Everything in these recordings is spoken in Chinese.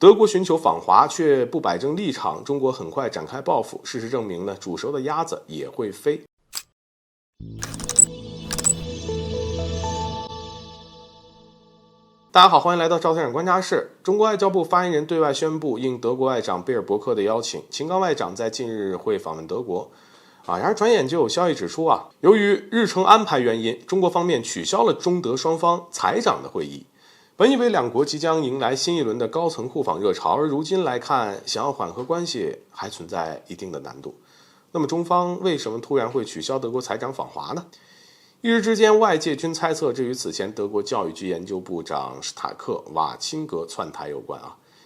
德国寻求访华却不摆正立场，中国很快展开报复。事实证明呢，煮熟的鸭子也会飞。大家好，欢迎来到赵先生观察室。中国外交部发言人对外宣布，应德国外长贝尔伯克的邀请，秦刚外长在近日会访问德国。然而转眼就有消息指出由于日程安排原因，中国方面取消了中德双方财长的会议。本以为两国即将迎来新一轮的高层互访热潮，而如今来看，想要缓和关系还存在一定的难度。那么中方为什么突然会取消德国财长访华呢？一时之间，外界均猜测这与此前德国教育局研究部长史塔克瓦钦格窜台有关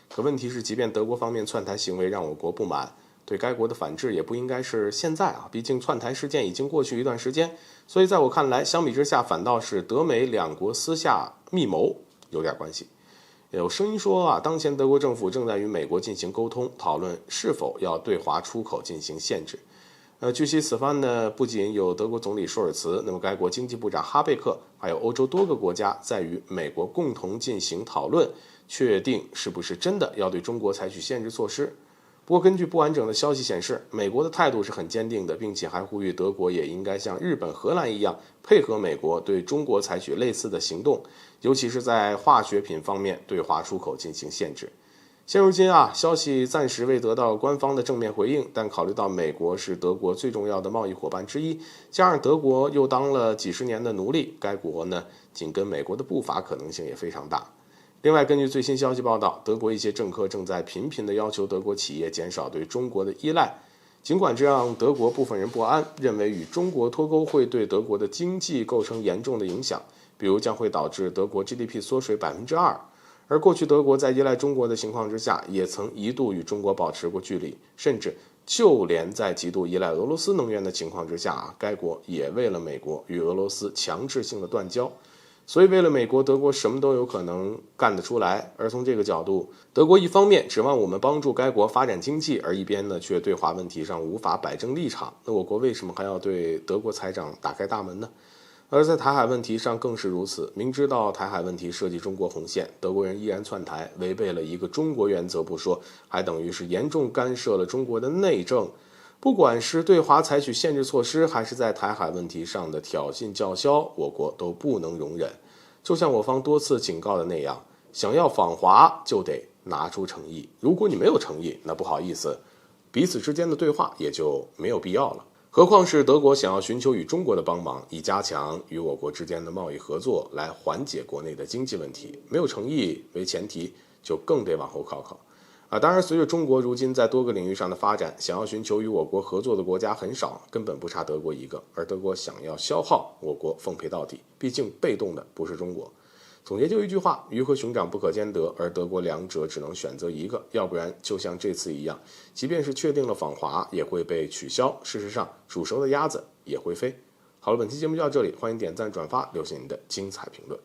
可问题是，即便德国方面窜台行为让我国不满，对该国的反制也不应该是现在毕竟窜台事件已经过去一段时间。所以在我看来，相比之下，反倒是德美两国私下密谋有点关系。有声音说当前德国政府正在与美国进行沟通，讨论是否要对华出口进行限制。据悉此番呢，不仅有德国总理舒尔茨，那么该国经济部长哈贝克，还有欧洲多个国家在与美国共同进行讨论，确定是不是真的要对中国采取限制措施。不过根据不完整的消息显示，美国的态度是很坚定的，并且还呼吁德国也应该像日本、荷兰一样，配合美国对中国采取类似的行动，尤其是在化学品方面对华出口进行限制。现如今消息暂时未得到官方的正面回应，但考虑到美国是德国最重要的贸易伙伴之一，加上德国又当了几十年的奴隶，该国呢紧跟美国的步伐可能性也非常大。另外，根据最新消息报道，德国一些政客正在频频地要求德国企业减少对中国的依赖，尽管这让德国部分人不安，认为与中国脱钩会对德国的经济构成严重的影响，比如将会导致德国 GDP 缩水 2%。而过去德国在依赖中国的情况之下，也曾一度与中国保持过距离，甚至就连在极度依赖俄罗斯能源的情况之下该国也为了美国与俄罗斯强制性的断交。所以为了美国，德国什么都有可能干得出来。而从这个角度，德国一方面指望我们帮助该国发展经济，而一边呢却对华问题上无法摆正立场，那我国为什么还要对德国财长打开大门呢？而在台海问题上更是如此，明知道台海问题涉及中国红线，德国人依然窜台，违背了一个中国原则不说，还等于是严重干涉了中国的内政。不管是对华采取限制措施，还是在台海问题上的挑衅叫嚣，我国都不能容忍。就像我方多次警告的那样，想要访华就得拿出诚意，如果你没有诚意，那不好意思，彼此之间的对话也就没有必要了。何况是德国想要寻求与中国的帮忙，以加强与我国之间的贸易合作，来缓解国内的经济问题，没有诚意为前提，就更得往后靠靠。当然，随着中国如今在多个领域上的发展，想要寻求与我国合作的国家很少，根本不差德国一个。而德国想要消耗我国奉陪到底，毕竟被动的不是中国。总结就一句话，鱼和熊掌不可兼得，而德国两者只能选择一个，要不然就像这次一样，即便是确定了访华也会被取消，事实上煮熟的鸭子也会飞。好了，本期节目就到这里，欢迎点赞转发，留下您的精彩评论。